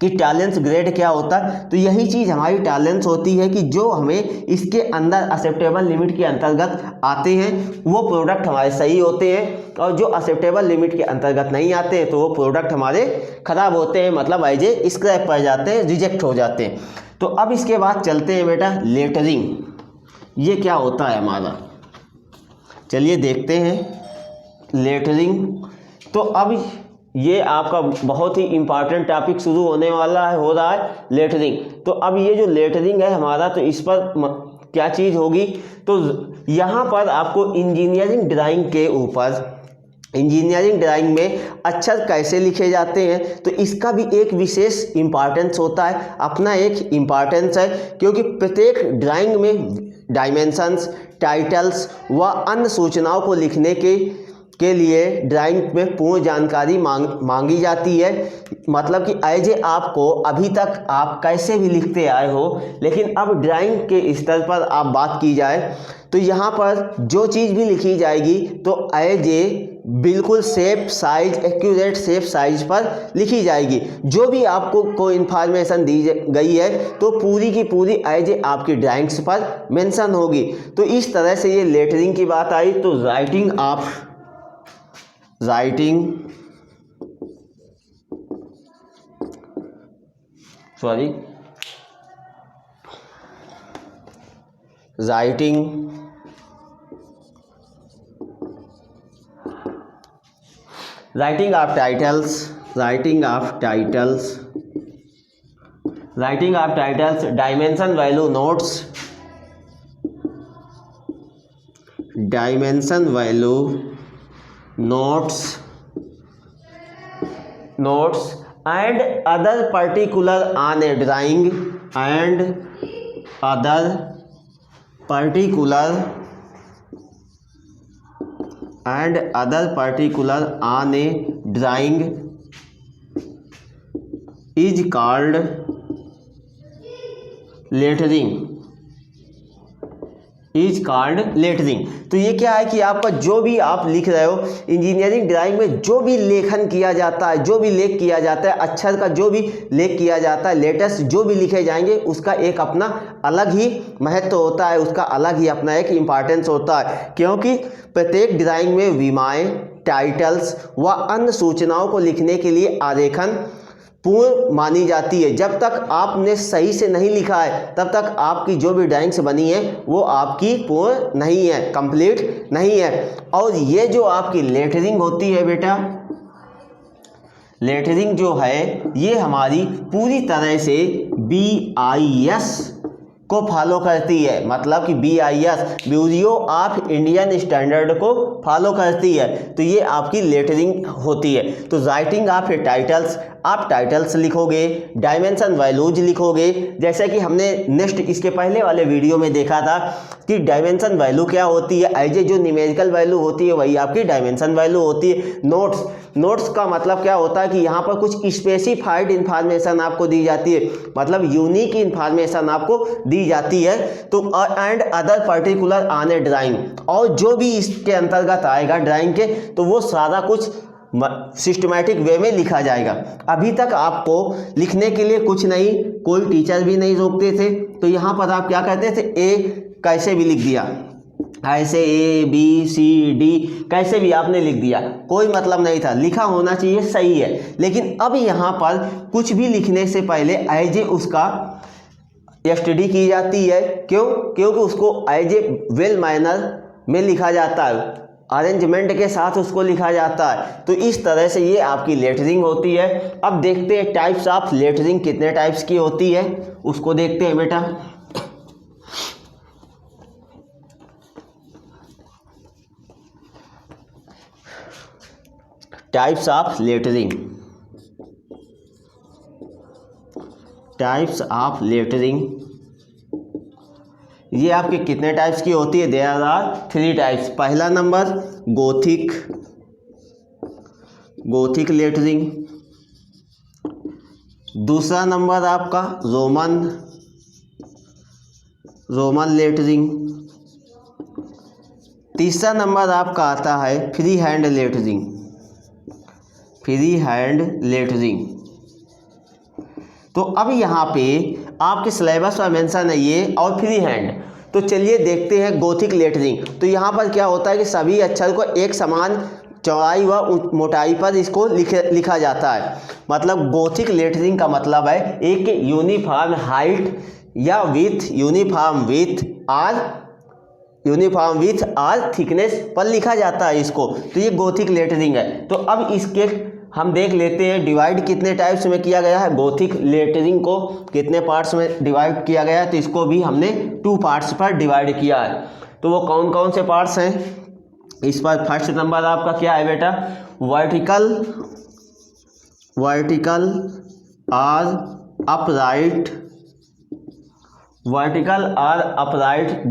कि टैलेंट ग्रेड क्या होता है, तो यही चीज़ हमारी टैलेंट्स होती है कि जो हमें इसके अंदर एक्सेप्टेबल लिमिट के अंतर्गत आते हैं वो प्रोडक्ट हमारे सही होते हैं, और जो एक्सेप्टेबल लिमिट के अंतर्गत नहीं आते हैं तो वो प्रोडक्ट हमारे ख़राब होते हैं, मतलब एज ए स्क्रैप पड़ जाते हैं, रिजेक्ट हो जाते हैं। तो अब इसके बाद चलते हैं बेटा लेटरिंग। ये क्या होता है हमारा, चलिए देखते हैं लेटरिंग। तो अब ये आपका बहुत ही इंपॉर्टेंट टॉपिक शुरू होने वाला है, हो रहा है लेटरिंग। तो अब ये जो लेटरिंग है हमारा, तो इस पर क्या चीज़ होगी, तो यहाँ पर आपको इंजीनियरिंग ड्राइंग के ऊपर, इंजीनियरिंग ड्राइंग में अक्षर कैसे लिखे जाते हैं तो इसका भी एक विशेष इम्पॉर्टेंस होता है, अपना एक इम्पॉर्टेंस है, क्योंकि प्रत्येक ड्राइंग में डायमेंशंस, टाइटल्स व अन्य सूचनाओं को लिखने के लिए ड्राइंग में पूर्ण जानकारी मांगी जाती है। मतलब कि एज ए आपको अभी तक आप कैसे भी लिखते आए हो, लेकिन अब ड्राइंग के स्तर पर आप बात की जाए तो यहाँ पर जो चीज़ भी लिखी जाएगी तो एज ए बिल्कुल shape size, accurate shape size पर लिखी जाएगी। जो भी आपको कोई इन्फॉर्मेशन दी गई है तो पूरी की पूरी एज ए आपकी ड्राइंग्स पर मेंशन होगी। तो इस तरह से ये लेटरिंग की बात आई। तो writing of titles, dimension value notes and other particular on a drawing is called lettering. तो ये क्या है कि आपका जो भी आप लिख रहे हो इंजीनियरिंग ड्राइंग में, जो भी लेखन किया जाता है, जो भी लेख किया जाता है, अक्षर का जो भी लेख किया जाता है, लेटर्स जो भी लिखे जाएंगे उसका एक अपना अलग ही महत्व होता है, उसका अलग ही अपना एक इम्पॉर्टेंस होता है। क्योंकि प्रत्येक ड्राइंग में विमाएँ, टाइटल्स व अन्य सूचनाओं को लिखने के लिए आरेखन पूर्ण मानी जाती है। जब तक आपने सही से नहीं लिखा है तब तक आपकी जो भी ड्राइंग्स बनी है वो आपकी पूर्ण नहीं है, कंप्लीट नहीं है। और ये जो आपकी लेटरिंग होती है बेटा, लेटरिंग जो है ये हमारी पूरी तरह से BIS को फॉलो करती है, मतलब कि BIS bureau of Indian standard को फॉलो करती है। तो ये आपकी लेटरिंग होती है। तो राइटिंग ऑफ टाइटल्स, आप टाइटल्स लिखोगे, डायमेंशन वैल्यूज लिखोगे, जैसे कि हमने नेक्स्ट इसके पहले वाले वीडियो में देखा था कि डायमेंशन वैल्यू क्या होती है। एज ए जो न्यूमेरिकल वैल्यू होती है वही आपकी डायमेंशन वैल्यू होती है। नोट्स का मतलब क्या होता है कि यहाँ पर कुछ स्पेसिफाइड इंफॉर्मेशन आपको दी जाती है, मतलब यूनिक इंफॉर्मेशन आपको दी जाती है। तो and other particular on A drawing, और जो भी इसके अंतर्गत आएगा ड्राइंग के, तो वो सारा कुछ सिस्टमैटिक वे में लिखा जाएगा। अभी तक आपको लिखने के लिए कुछ नहीं, कोई टीचर भी नहीं रोकते थे। तो यहाँ पर आप क्या करते थे, ए कैसे भी लिख दिया, ऐसे ABCD कैसे भी आपने लिख दिया, कोई मतलब नहीं था, लिखा होना चाहिए, सही है। लेकिन अब यहाँ पर कुछ भी लिखने से पहले एज ए उसका स्टडी की जाती है। क्यों? क्योंकि उसको एज ए वेल मैनर में लिखा जाता है, अरेंजमेंट के साथ उसको लिखा जाता है। तो इस तरह से ये आपकी लेटरिंग होती है। अब देखते हैं टाइप्स ऑफ लेटरिंग कितने टाइप्स की होती है, उसको देखते हैं बेटा। Types of lettering, types of lettering, ये आपके कितने टाइप्स की होती है? There are 3 types. पहला नंबर गोथिक लेटरिंग, दूसरा नंबर आपका रोमन लेटरिंग, तीसरा नंबर आपका आता है फ्री हैंड लेटरिंग। तो अब यहाँ पे आपके सिलेबस में मेंशन है ये और फ्री हैंड। तो चलिए देखते हैं गोथिक लेटरिंग। तो यहाँ पर क्या होता है कि सभी अक्षर को एक समान चौड़ाई व मोटाई पर इसको लिखा जाता है। मतलब गोथिक लेटरिंग का मतलब है एक यूनिफॉर्म हाइट या यूनिफॉर्म विथ और थिकनेस पर लिखा जाता है इसको। तो ये गोथिक लेटरिंग है। तो अब इसके हम देख लेते हैं डिवाइड कितने टाइप्स में किया गया है। गोथिक लेटरिंग को कितने पार्ट्स में डिवाइड किया गया है, तो इसको भी हमने 2 पार्ट्स पर डिवाइड किया है। तो वो कौन कौन से पार्ट्स हैं? इस पर फर्स्ट नंबर आपका क्या है बेटा? वर्टिकल और अपराइट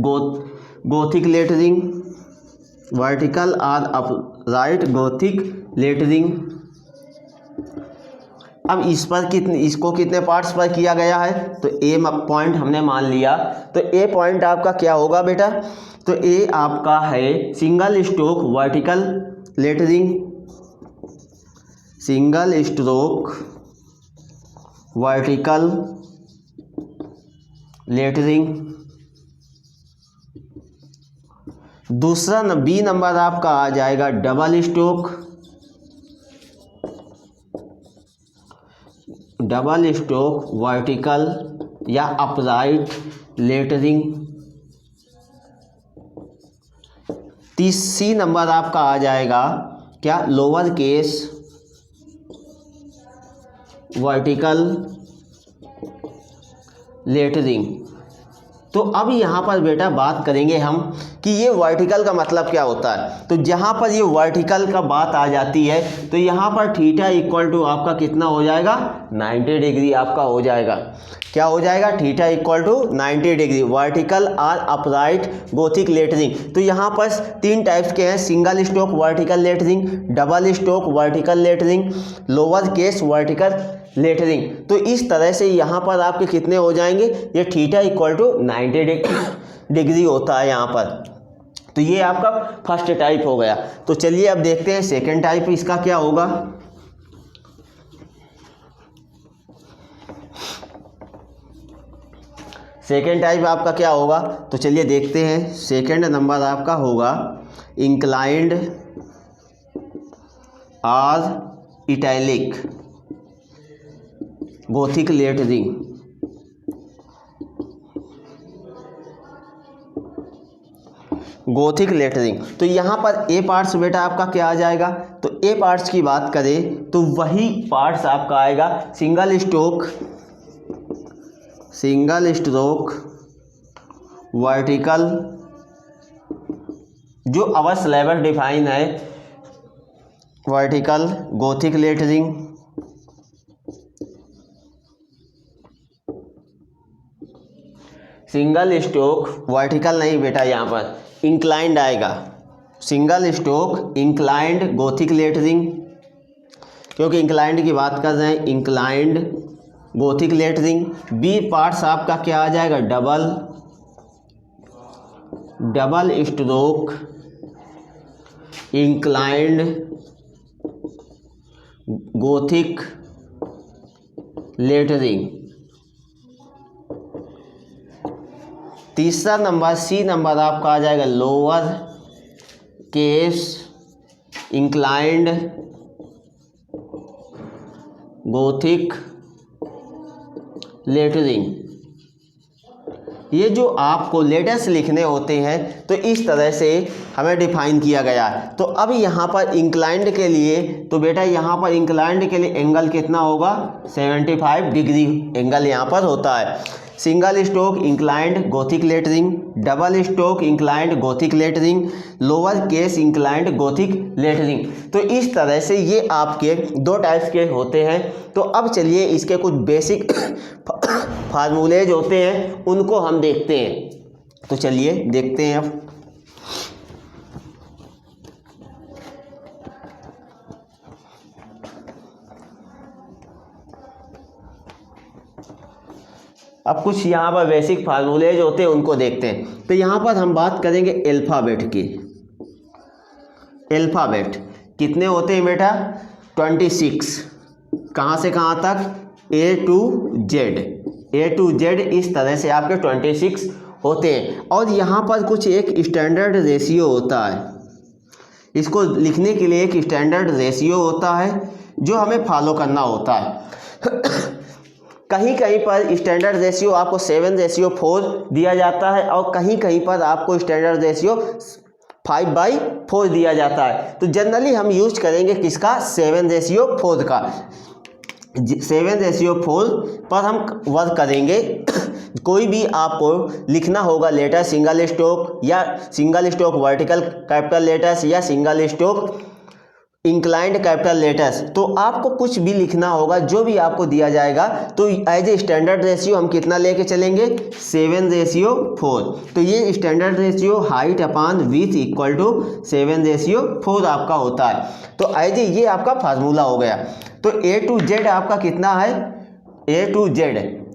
गोथिक लेटरिंग, वर्टिकल और अपराइट गोथिक लेटरिंग। अब इसको कितने पार्ट्स पर किया गया है? तो ए पॉइंट हमने मान लिया। तो ए पॉइंट आपका क्या होगा बेटा? तो ए आपका है single stroke vertical lettering, single stroke vertical lettering. दूसरा बी नंबर आपका आ जाएगा डबल स्ट्रोक वर्टिकल या अपराइट लेटरिंग। सी नंबर आपका आ जाएगा क्या? Lower case vertical lettering. तो अब यहाँ पर बेटा बात करेंगे हम कि ये वर्टिकल का मतलब क्या होता है। तो जहाँ पर ये वर्टिकल का बात आ जाती है तो यहाँ पर थीटा इक्वल टू आपका कितना हो जाएगा? 90 डिग्री आपका हो जाएगा। क्या हो जाएगा? Theta equal to 90 degree. Vertical और अपराइट गोथिक लेटरिंग। तो यहाँ पर 3 टाइप्स के हैं, single stroke vertical lettering, double stroke vertical lettering, lower case vertical lettering. तो इस तरह से यहाँ पर आपके कितने हो जाएंगे? ये थीटा इक्वल टू 90 डिग्री होता है यहाँ पर। तो ये आपका फर्स्ट टाइप हो गया। तो चलिए अब देखते हैं सेकंड टाइप इसका क्या होगा। सेकेंड टाइप आपका क्या होगा? तो चलिए देखते हैं। सेकेंड नंबर आपका होगा इंक्लाइंड और italic Gothic lettering. Gothic lettering. तो यहाँ पर ए पार्ट्स बेटा आपका क्या आ जाएगा? तो ए पार्ट्स की बात करें तो वही पार्ट्स आपका आएगा सिंगल स्ट्रोक वर्टिकल जो अवर स्लैबर डिफाइन है, vertical Gothic lettering, single stroke, vertical नहीं बेटा यहाँ पर इंक्लाइंड आएगा, single stroke inclined Gothic lettering, क्योंकि इंक्लाइंड की बात कर रहे हैं, inclined Gothic lettering. B parts आपका क्या आ जाएगा, double stroke inclined Gothic lettering. तीसरा नंबर सी नंबर आपका आ जाएगा lower case inclined Gothic lettering. ये जो आपको लेटर्स लिखने होते हैं तो इस तरह से हमें डिफाइन किया गया है। तो अब यहाँ पर इंक्लाइंड के लिए, तो बेटा यहाँ पर इंक्लाइंड के लिए एंगल कितना होगा, 75 डिग्री एंगल यहाँ पर होता है। Single stroke inclined Gothic lettering, double stroke inclined Gothic lettering, lower case inclined Gothic lettering. तो इस तरह से ये आपके दो टाइप्स के होते हैं। तो अब चलिए इसके कुछ बेसिक फार्मूलेज होते हैं उनको हम देखते हैं। तो चलिए देखते हैं अब कुछ यहाँ पर बेसिक फार्मूलेज होते हैं उनको देखते हैं। तो यहाँ पर हम बात करेंगे अल्फ़ाबेट की। अल्फ़ाबेट कितने होते हैं बेटा, 26। कहाँ से कहाँ तक, A to Z, A to Z इस तरह से आपके 26 होते हैं। और यहाँ पर कुछ एक स्टैंडर्ड रेशियो होता है, इसको लिखने के लिए एक स्टैंडर्ड रेशियो होता है जो हमें फॉलो करना होता है। कहीं कहीं पर स्टैंडर्ड रेशियो आपको 7:4 दिया जाता है और कहीं कहीं पर आपको स्टैंडर्ड रेशियो 5/4 दिया जाता है। तो जनरली हम यूज करेंगे किसका, 7:4 का। 7:4 पर हम वर्क करेंगे। कोई भी आपको लिखना होगा लेटर सिंगल स्ट्रोक या single stroke vertical capital letters या single stroke inclined capital letters, तो आपको कुछ भी लिखना होगा जो भी आपको दिया जाएगा तो एज ए स्टैंडर्ड रेशियो हम कितना लेके चलेंगे, 7:4। तो ये standard ratio height upon width equal to 7:4 आपका होता है। तो एज ए ये आपका फार्मूला हो गया। तो A to Z आपका कितना है, A to Z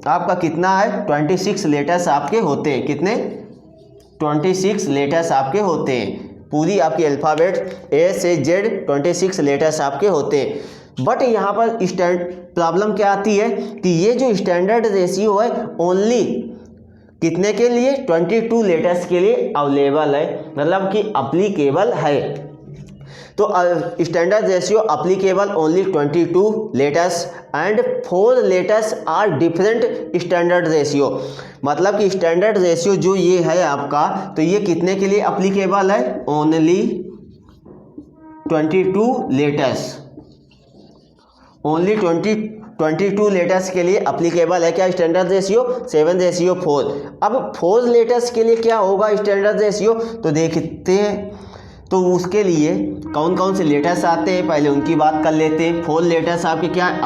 आपका कितना है, 26 लेटर्स आपके होते हैं। कितने, 26 लेटर्स आपके होते हैं। पूरी आपकी अल्फ़ाबेट A से Z 26 लेटर्स आपके होते हैं। बट यहाँ पर प्रॉब्लम क्या आती है कि ये जो स्टैंडर्ड रेशियो है ओनली कितने के लिए, 22 लेटर्स के लिए अवेलेबल है, मतलब कि अप्लीकेबल है। तो standard ratio applicable only 22 letters and 4 letters are different standard ratio. मतलब कि स्टैंडर्ड रेशियो जो ये है आपका, तो ये कितने के लिए अप्लीकेबल है, ओनली 22 लेटर्स, ओनली 22 लेटर्स के लिए अप्लीकेबल है क्या स्टैंडर्ड रेशियो, 7:4। अब 4 लेटर्स के लिए क्या होगा स्टैंडर्ड रेशियो, तो देखते हैं। तो उसके लिए कौन कौन से लेटर्स आते हैं पहले उनकी बात कर लेते हैं। 4 लेटर्स आपके क्या है,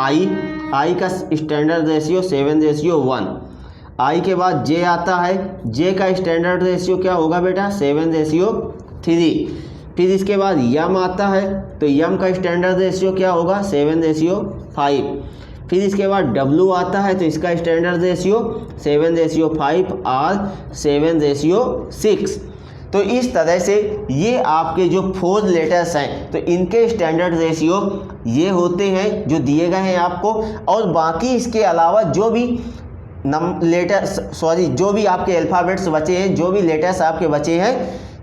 आई का स्टैंडर्ड रेशियो 7:1। आई के बाद जे आता है, जे का स्टैंडर्ड रेशियो क्या होगा बेटा, 7:3। फिर इसके बाद यम आता है, तो यम का स्टैंडर्ड रेशियो क्या होगा, 7:5। फिर इसके बाद डब्लू आता है, तो इसका स्टैंडर्ड रेशियो 7:5 और 7:6। तो इस तरह से ये आपके जो 4 लेटर्स हैं तो इनके स्टैंडर्ड रेशियो ये होते हैं जो दिए गए हैं आपको। और बाकी इसके अलावा जो भी जो भी आपके अल्फ़ाबेट्स बचे हैं, जो भी लेटर्स आपके बचे हैं,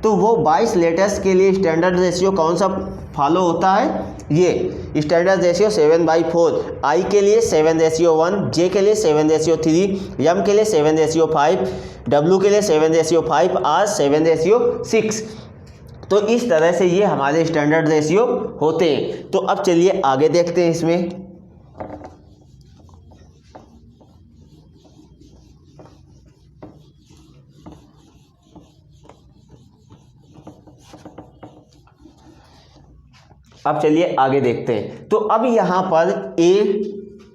तो वो 22 लेटर्स के लिए स्टैंडर्ड रेशियो कौन सा फॉलो होता है, ये स्टैंडर्ड रेशियो 7/4। आई के लिए 7:1, जे के लिए 7:3, यम के लिए 7:5, डब्लू के लिए 7:5 और 7:6। तो इस तरह से ये हमारे स्टैंडर्ड रेशियो होते हैं। तो अब चलिए आगे देखते हैं इसमें। अब चलिए आगे देखते हैं। तो अब यहाँ पर ए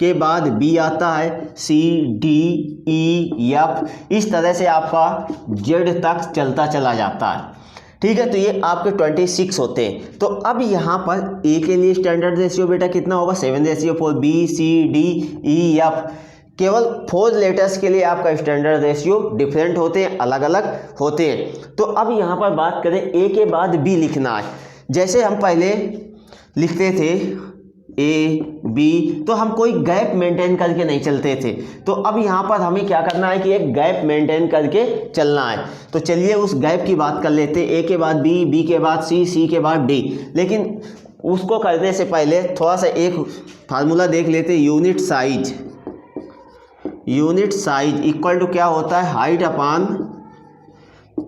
के बाद बी आता है, सी डी ई एफ, इस तरह से आपका जेड तक चलता चला जाता है। ठीक है, तो ये आपके 26 होते हैं। तो अब यहाँ पर ए के लिए स्टैंडर्ड रेशियो बेटा कितना होगा, 7:4। B C D E F, केवल 4 लेटर्स के लिए आपका स्टैंडर्ड रेशियो डिफरेंट होते हैं, अलग अलग होते हैं। तो अब यहाँ पर बात करें ए के बाद बी लिखना है। जैसे हम पहले लिखते थे ए बी, तो हम कोई गैप मेंटेन करके नहीं चलते थे। तो अब यहाँ पर हमें क्या करना है कि एक गैप मेंटेन करके चलना है। तो चलिए उस गैप की बात कर लेते हैं। ए के बाद बी, बी के बाद सी, सी के बाद डी। लेकिन उसको करने से पहले थोड़ा सा एक फार्मूला देख लेते हैं। Unit size, unit size equal to क्या होता है, height upon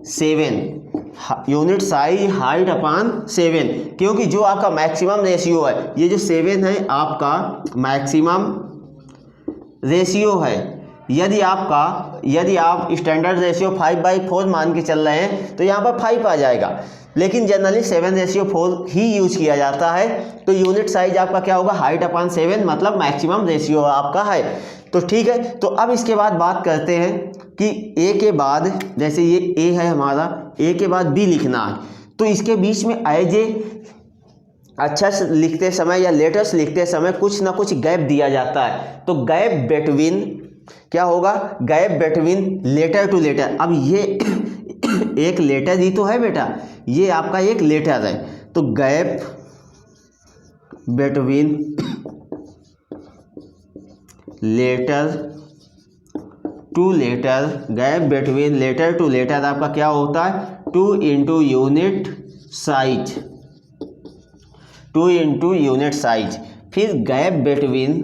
7। Unit size height upon 7, क्योंकि जो आपका मैक्सिमम रेशियो है, ये जो 7 है आपका मैक्सिमम रेशियो है। यदि आप स्टैंडर्ड रेशियो 5/4 मान के चल रहे हैं तो यहाँ पर 5 आ जाएगा, लेकिन जनरली 7:4 ही यूज किया जाता है। तो यूनिट साइज आपका क्या होगा, हाइट अपान 7, मतलब मैक्सिमम रेशियो आपका है। तो ठीक है, तो अब इसके बाद बात करते हैं कि ए के बाद, जैसे ये ए है हमारा, ए के बाद बी लिखना है। तो इसके बीच में एज ए अक्षर लिखते समय या लेटर्स लिखते समय कुछ ना कुछ गैप दिया जाता है। तो गैप बिटवीन क्या होगा, gap between letter to letter. अब ये एक लेटर ही तो है बेटा, ये आपका एक लेटर है। तो gap between letter to letter, gap between letter to letter आपका क्या होता है, 2 × यूनिट साइज, 2 × यूनिट साइज। फिर gap between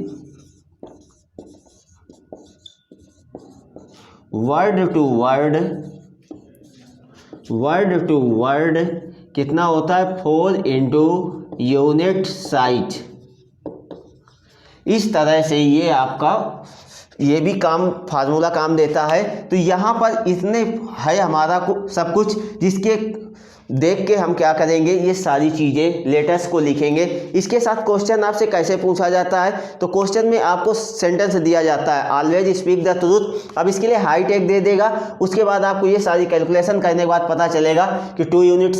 word to word, word to word कितना होता है, 4 × यूनिट साइज। इस तरह से ये आपका ये भी काम फार्मूला काम देता है। तो यहाँ पर इतने है हमारा सब कुछ, जिसके देख के हम क्या करेंगे, ये सारी चीज़ें लेटर्स को लिखेंगे। इसके साथ क्वेश्चन आपसे कैसे पूछा जाता है, तो क्वेश्चन में आपको सेंटेंस दिया जाता है, ऑलवेज स्पीक द ट्रूथ। अब इसके लिए हाइट एक दे देगा, उसके बाद आपको ये सारी कैलकुलेशन करने के बाद पता चलेगा कि 2 यूनिट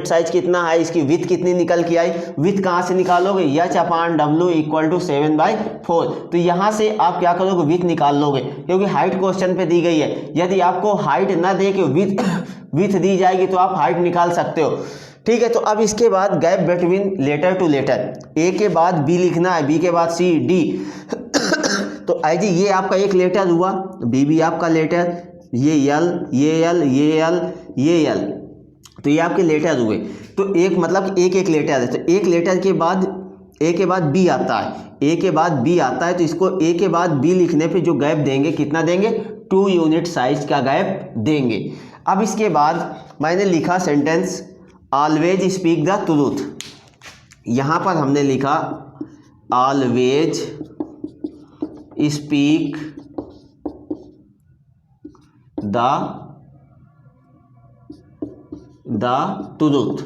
साइज कितना है, इसकी विथ कितनी निकल के आई। विथ कहाँ से निकालोगे, H upon W equal to 7/4। तो यहाँ से आप क्या करोगे, विथ निकाल लोगे, क्योंकि हाइट क्वेश्चन पे दी गई है। यदि आपको हाइट ना दे के विथ दी जाएगी तो आप हाइट निकाल सकते हो। ठीक है, तो अब इसके बाद gap between letter to letter, A के बाद बी लिखना है, बी के बाद सी डी। तो आई जी ये आपका एक लेटर हुआ, बी भी आपका लेटर, ये यल, ये यल, ये यल, ये यल, तो ये आपके लेटर हुए। तो एक मतलब एक लेटर है। तो एक लेटर के बाद ए के बाद बी आता है, ए के बाद बी आता है, तो इसको ए के बाद बी लिखने पे जो गैप देंगे कितना देंगे, 2 यूनिट साइज का गैप देंगे। अब इसके बाद मैंने लिखा sentence always speak the truth. यहाँ पर हमने लिखा ऑलवेज स्पीक द ट्रूथ।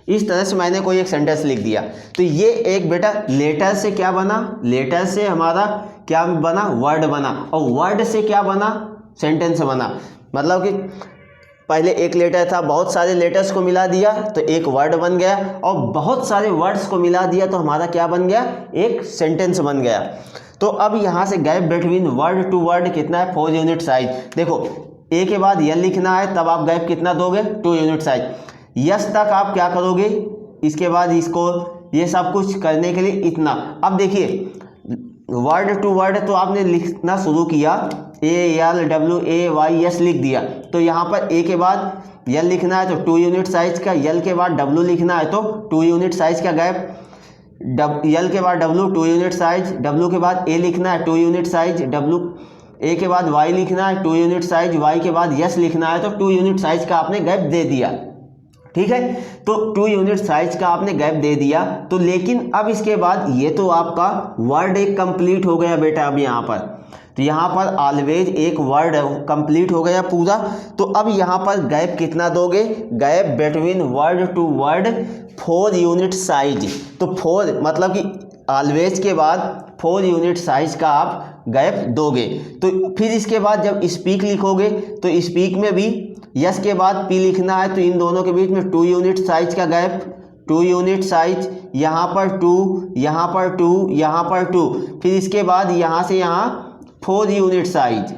इस तरह से मैंने कोई एक सेंटेंस लिख दिया। तो ये एक बेटा लेटर से क्या बना, लेटर से हमारा क्या बना, वर्ड बना, और वर्ड से क्या बना, सेंटेंस बना। मतलब कि पहले एक लेटर था, बहुत सारे लेटर्स को मिला दिया तो एक वर्ड बन गया, और बहुत सारे वर्ड्स को मिला दिया तो हमारा क्या बन गया, एक सेंटेंस बन गया। तो अब यहाँ से gap between word to word कितना है, 4 यूनिट साइज। देखो ए के बाद यल लिखना है, तब आप गैप कितना दोगे, 2 यूनिट साइज। यस तक आप क्या करोगे, इसके बाद इसको ये सब कुछ करने के लिए इतना। अब देखिए वर्ड टू वर्ड तो आपने लिखना शुरू किया, ALWAY लिख दिया। तो यहाँ पर ए के बाद यल लिखना है तो 2 यूनिट साइज का, यल के बाद W लिखना है तो 2 यूनिट साइज का गैप, यल के बाद W 2 यूनिट साइज, W के बाद A लिखना है 2 यूनिट साइज, A के बाद Y लिखना है 2 यूनिट साइज, Y के बाद यस लिखना है तो 2 यूनिट साइज का आपने गैप दे दिया। ठीक है, तो 2 यूनिट साइज का आपने गैप दे दिया। तो लेकिन अब इसके बाद ये तो आपका वर्ड एक कंप्लीट हो गया बेटा। अब यहाँ पर तो यहाँ पर ऑलवेज एक वर्ड कंप्लीट हो गया पूरा। तो अब यहाँ पर गैप कितना दोगे, gap between word to word 4 unit size. तो 4 मतलब कि ऑलवेज के बाद 4 यूनिट साइज का आप गैप दोगे। तो फिर इसके बाद जब स्पीक लिखोगे तो स्पीक में भी यस के बाद पी लिखना है, तो इन दोनों के बीच में 2 यूनिट साइज का गैप, 2 यूनिट साइज, यहाँ पर 2, यहाँ पर 2, यहाँ पर 2, फिर इसके बाद यहाँ से यहाँ 4 यूनिट साइज।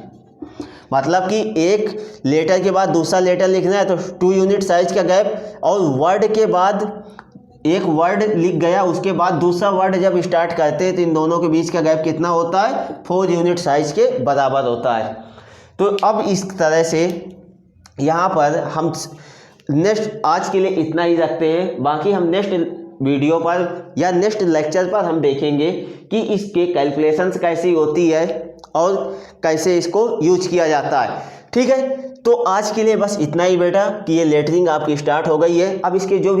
मतलब कि एक लेटर के बाद दूसरा लेटर लिखना है तो 2 यूनिट साइज का गैप, और वर्ड के बाद एक वर्ड लिख गया उसके बाद दूसरा वर्ड जब स्टार्ट करते हैं तो इन दोनों के बीच का गैप कितना होता है, 4 यूनिट साइज के बराबर होता है। तो अब इस तरह से यहाँ पर हम नेक्स्ट आज के लिए इतना ही रखते हैं। बाकी हम नेक्स्ट वीडियो पर या नेक्स्ट लेक्चर पर हम देखेंगे कि इसके कैलकुलेशंस कैसी होती है और कैसे इसको यूज किया जाता है। ठीक है, तो आज के लिए बस इतना ही बेटा कि ये लेटरिंग आपकी स्टार्ट हो गई है। अब इसके जो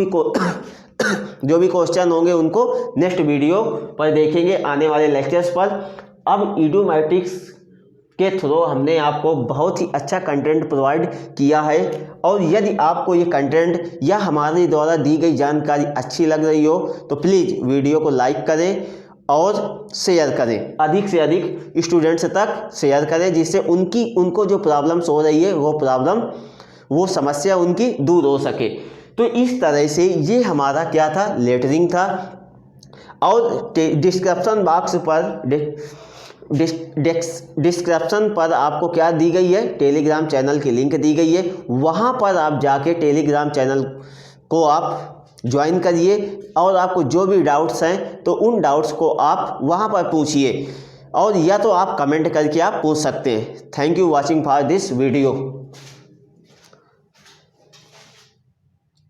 भी क्वेश्चन होंगे उनको नेक्स्ट वीडियो पर देखेंगे आने वाले लेक्चर्स पर। अब इडोमैटिक्स के थ्रू हमने आपको बहुत ही अच्छा कंटेंट प्रोवाइड किया है, और यदि आपको ये कंटेंट या हमारे द्वारा दी गई जानकारी अच्छी लग रही हो तो प्लीज़ वीडियो को लाइक करें और शेयर करें, अधिक से अधिक स्टूडेंट्स तक शेयर करें, जिससे उनको जो प्रॉब्लम्स हो रही है वो समस्या उनकी दूर हो सके। तो इस तरह से ये हमारा क्या था, लेटरिंग था। और डिस्क्रिप्शन बॉक्स पर डिस्क्रिप्शन पर आपको क्या दी गई है, टेलीग्राम चैनल की लिंक दी गई है। वहाँ पर आप जाके टेलीग्राम चैनल को आप ज्वाइन करिए, और आपको जो भी डाउट्स हैं तो उन डाउट्स को आप वहाँ पर पूछिए, और या तो आप कमेंट करके आप पूछ सकते हैं। Thank you watching for this video.